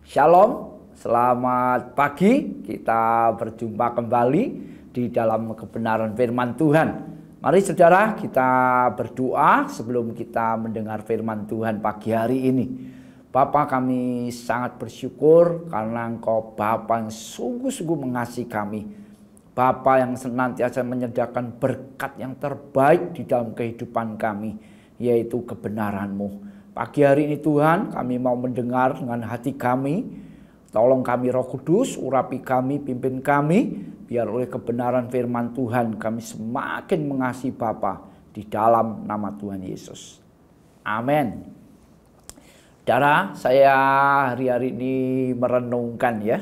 Shalom, selamat pagi. Kita berjumpa kembali di dalam kebenaran firman Tuhan. Mari saudara, kita berdoa sebelum kita mendengar firman Tuhan pagi hari ini. Bapa, kami sangat bersyukur karena Engkau Bapa yang sungguh-sungguh mengasihi kami. Bapa yang senantiasa menyediakan berkat yang terbaik di dalam kehidupan kami, yaitu kebenaran-Mu. Pagi hari ini Tuhan, kami mau mendengar dengan hati kami. Tolong kami Roh Kudus, urapi kami, pimpin kami. Biar oleh kebenaran firman Tuhan kami semakin mengasihi Bapa di dalam nama Tuhan Yesus. Amin. Saudara, saya hari-hari ini merenungkan ya.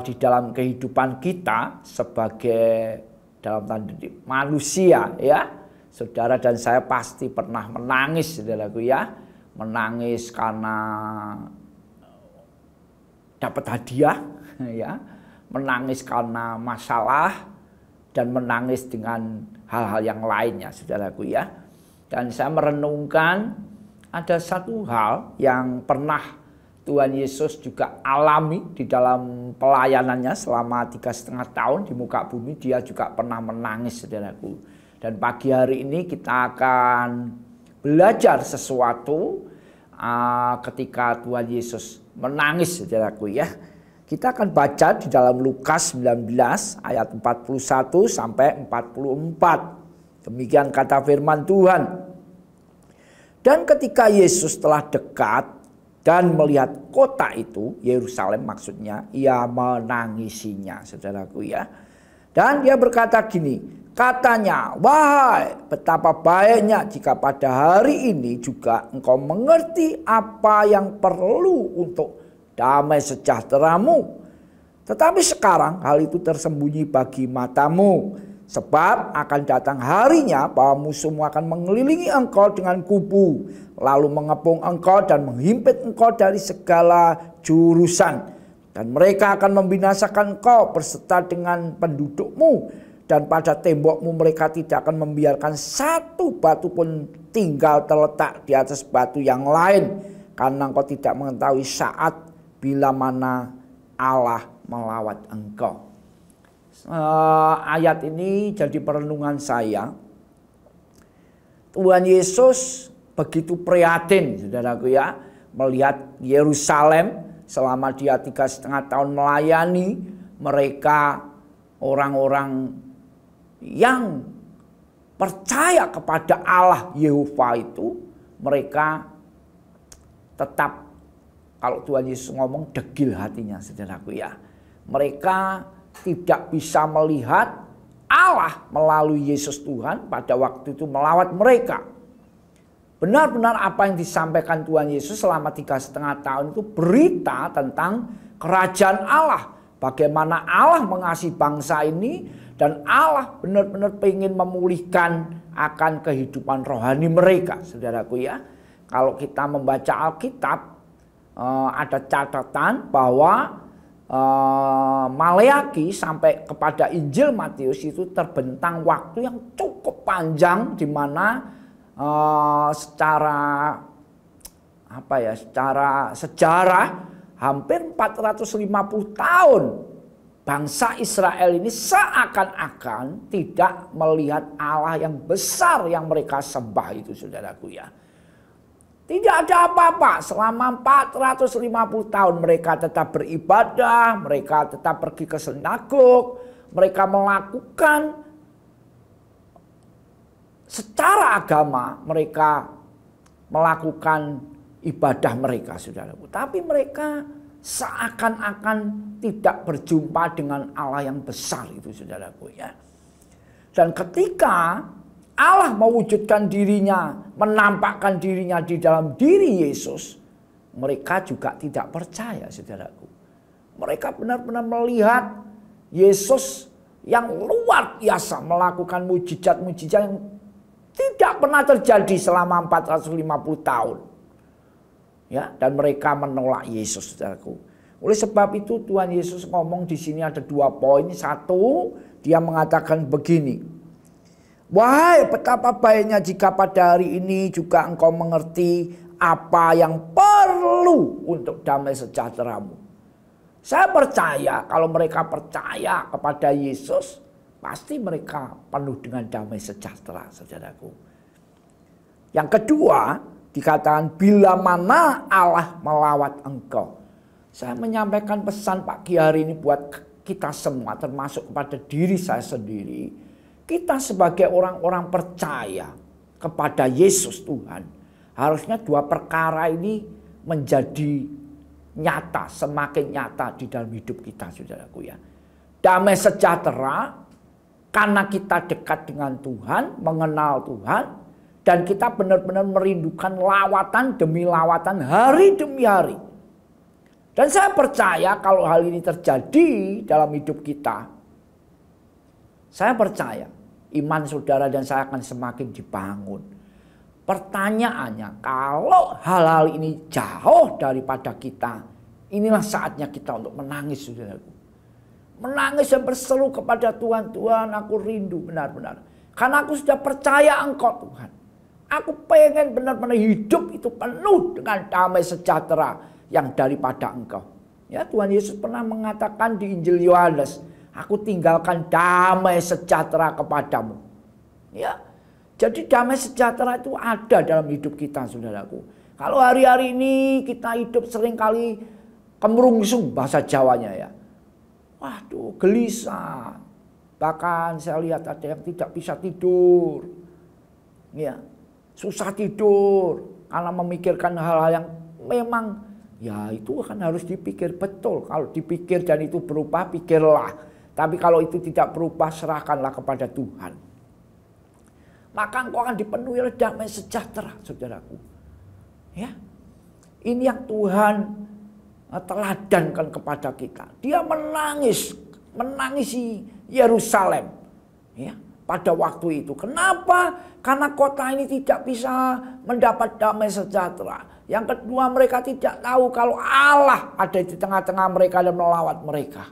Di dalam kehidupan kita sebagai dalam tanda manusia ya. Saudara dan saya pasti pernah menangis, saudaraku ya. Menangis karena dapat hadiah ya. Menangis karena masalah dan menangis dengan hal-hal yang lainnya, saudaraku ya. Dan saya merenungkan ada satu hal yang pernah Tuhan Yesus juga alami di dalam pelayanannya selama 3,5 tahun di muka bumi. Dia juga pernah menangis, saudaraku. Dan pagi hari ini kita akan belajar sesuatu ketika Tuhan Yesus menangis, saudaraku ya. Kita akan baca di dalam Lukas 19 ayat 41 sampai 44. Demikian kata firman Tuhan. Dan ketika Yesus telah dekat dan melihat kota itu, Yerusalem maksudnya, ia menangisinya, saudaraku ya. Dan dia berkata gini, katanya, wahai betapa baiknya jika pada hari ini juga engkau mengerti apa yang perlu untuk damai sejahteramu. Tetapi sekarang hal itu tersembunyi bagi matamu. Sebab akan datang harinya bahwa musuhmu akan mengelilingi engkau dengan kubu. Lalu mengepung engkau dan menghimpit engkau dari segala jurusan. Dan mereka akan membinasakan engkau berserta dengan pendudukmu. Dan pada tembokmu mereka tidak akan membiarkan satu batu pun tinggal terletak di atas batu yang lain. Karena engkau tidak mengetahui saat bila mana Allah melawat engkau. Ayat ini jadi perenungan saya. Tuhan Yesus begitu prihatin, saudaraku ya, melihat Yerusalem selama dia 3,5 tahun melayani mereka, orang-orang yang percaya kepada Allah Yehova itu, mereka tetap, kalau Tuhan Yesus ngomong, degil hatinya, saudaraku ya. Mereka tidak bisa melihat Allah melalui Yesus Tuhan pada waktu itu melawat mereka. Benar-benar apa yang disampaikan Tuhan Yesus selama 3,5 tahun itu berita tentang kerajaan Allah. Bagaimana Allah mengasihi bangsa ini dan Allah benar-benar ingin memulihkan akan kehidupan rohani mereka, saudaraku ya. Kalau kita membaca Alkitab, ada catatan bahwa Maleaki sampai kepada Injil Matius itu terbentang waktu yang cukup panjang, di mana secara sejarah hampir 450 tahun bangsa Israel ini seakan-akan tidak melihat Allah yang besar yang mereka sembah itu, saudaraku ya. Tidak ada apa-apa selama 450 tahun mereka tetap beribadah, mereka tetap pergi ke sinagog, mereka melakukan secara agama, mereka melakukan ibadah mereka, saudaraku. Tapi mereka seakan-akan tidak berjumpa dengan Allah yang besar itu, saudaraku ya. Dan ketika Allah mewujudkan dirinya, menampakkan dirinya di dalam diri Yesus, mereka juga tidak percaya, saudaraku. Mereka benar-benar melihat Yesus yang luar biasa melakukan mujizat-mujizat yang tidak pernah terjadi selama 450 tahun. Ya, dan mereka menolak Yesus, saudaraku. Oleh sebab itu Tuhan Yesus ngomong di sini ada 2 poin. Satu, dia mengatakan begini. Wahai betapa baiknya jika pada hari ini juga engkau mengerti apa yang perlu perlu untuk damai sejahteramu. Saya percaya kalau mereka percaya kepada Yesus, pasti mereka penuh dengan damai sejahtera, saudaraku. Yang kedua, dikatakan bila mana Allah melawat engkau. Saya menyampaikan pesan pagi hari ini buat kita semua, termasuk kepada diri saya sendiri. Kita sebagai orang-orang percaya kepada Yesus Tuhan, harusnya dua perkara ini menjadi nyata, semakin nyata di dalam hidup kita, saudaraku ya. Damai sejahtera karena kita dekat dengan Tuhan, mengenal Tuhan, dan kita benar-benar merindukan lawatan demi lawatan, hari demi hari. Dan saya percaya kalau hal ini terjadi dalam hidup kita, saya percaya iman saudara dan saya akan semakin dibangun. Pertanyaannya, kalau hal-hal ini jauh daripada kita, inilah saatnya kita untuk menangis, saudaraku. Menangis dan berseru kepada Tuhan, Tuhan aku rindu benar-benar. Karena aku sudah percaya Engkau Tuhan. Aku pengen benar-benar hidup itu penuh dengan damai sejahtera yang daripada Engkau. Ya, Tuhan Yesus pernah mengatakan di Injil Yohanes, aku tinggalkan damai sejahtera kepadamu. Ya, jadi damai sejahtera itu ada dalam hidup kita, saudaraku. Kalau hari-hari ini kita hidup seringkali kemerungsung bahasa Jawanya ya. Waduh, gelisah. Bahkan saya lihat ada yang tidak bisa tidur. Ya, susah tidur karena memikirkan hal-hal yang memang ya itu kan harus dipikir betul. Kalau dipikir dan itu berubah, pikirlah. Tapi kalau itu tidak berubah, serahkanlah kepada Tuhan. Maka engkau akan dipenuhi oleh damai sejahtera, saudaraku. Ya, ini yang Tuhan teladankan kepada kita. Dia menangisi Yerusalem. Ya, pada waktu itu. Kenapa? Karena kota ini tidak bisa mendapat damai sejahtera. Yang kedua, mereka tidak tahu kalau Allah ada di tengah-tengah mereka dan melawat mereka.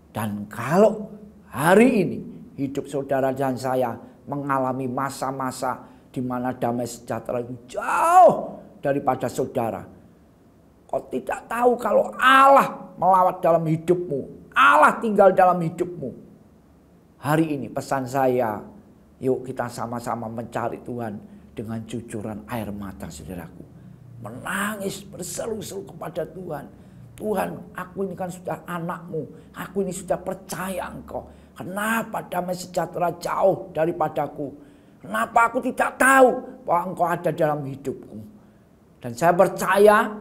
Dan kalau hari ini hidup saudara dan saya mengalami masa-masa di mana damai sejahtera itu jauh daripada saudara. Kau tidak tahu kalau Allah melawat dalam hidupmu. Allah tinggal dalam hidupmu. Hari ini pesan saya, yuk kita sama-sama mencari Tuhan dengan jujuran air mata, saudaraku. Menangis, berseru-seru kepada Tuhan. Tuhan, aku ini kan sudah anakmu. Aku ini sudah percaya Engkau. Kenapa damai sejahtera jauh daripadaku? Kenapa aku tidak tahu bahwa Engkau ada dalam hidupku? Dan saya percaya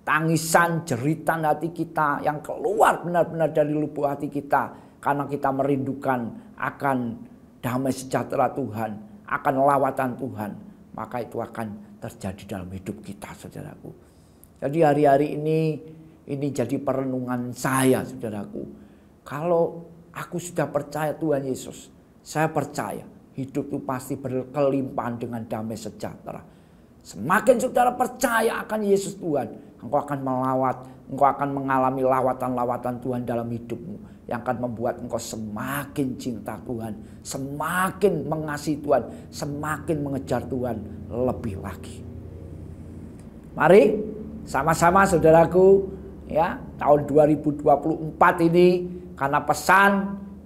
tangisan, jeritan hati kita yang keluar benar-benar dari lubuk hati kita. Karena kita merindukan akan damai sejahtera Tuhan, akan lawatan Tuhan. Maka itu akan terjadi dalam hidup kita, saudaraku. Jadi hari-hari ini jadi perenungan saya, saudaraku. Kalau aku sudah percaya Tuhan Yesus, saya percaya hidup itu pasti berkelimpahan dengan damai sejahtera. Semakin saudara percaya akan Yesus Tuhan, engkau akan melawat, engkau akan mengalami lawatan-lawatan Tuhan dalam hidupmu. Yang akan membuat engkau semakin cinta Tuhan, semakin mengasihi Tuhan, semakin mengejar Tuhan lebih lagi. Mari sama-sama saudaraku, ya, tahun 2024 ini karena pesan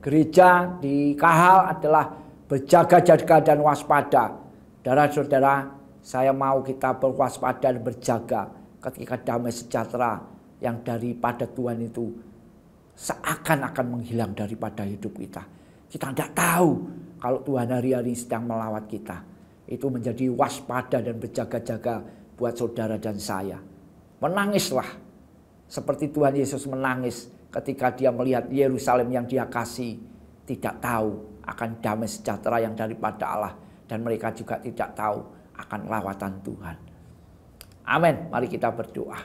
gereja di Kahal adalah berjaga-jaga dan waspada. Saudara-saudara, saya mau kita berwaspada dan berjaga ketika damai sejahtera yang daripada Tuhan itu seakan-akan menghilang daripada hidup kita. Kita tidak tahu kalau Tuhan hari-hari sedang melawat kita. Itu menjadi waspada dan berjaga-jaga buat saudara dan saya. Menangislah seperti Tuhan Yesus menangis ketika dia melihat Yerusalem yang dia kasih tidak tahu akan damai sejahtera yang daripada Allah. Dan mereka juga tidak tahu akan lawatan Tuhan. Amin. Mari kita berdoa.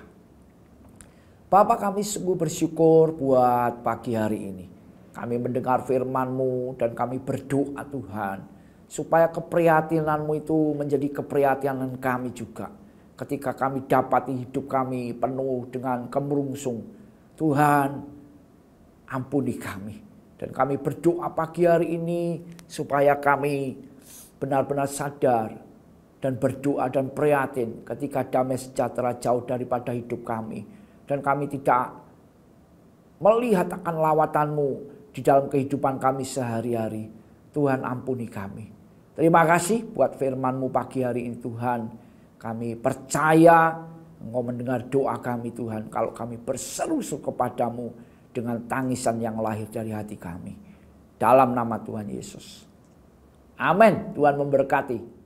Bapa, kami sungguh bersyukur buat pagi hari ini. Kami mendengar firman-Mu dan kami berdoa Tuhan. Supaya keprihatinan-Mu itu menjadi keprihatinan kami juga. Ketika kami dapati hidup kami penuh dengan kemerungsung. Tuhan, ampuni kami. Dan kami berdoa pagi hari ini supaya kami benar-benar sadar dan berdoa dan prihatin ketika damai sejahtera jauh daripada hidup kami. Dan kami tidak melihat akan lawatan-Mu di dalam kehidupan kami sehari-hari. Tuhan ampuni kami. Terima kasih buat firman-Mu pagi hari ini Tuhan. Kami percaya Engkau mendengar doa kami Tuhan. Kalau kami berseru-seru kepadamu dengan tangisan yang lahir dari hati kami. Dalam nama Tuhan Yesus. Amin. Tuhan memberkati.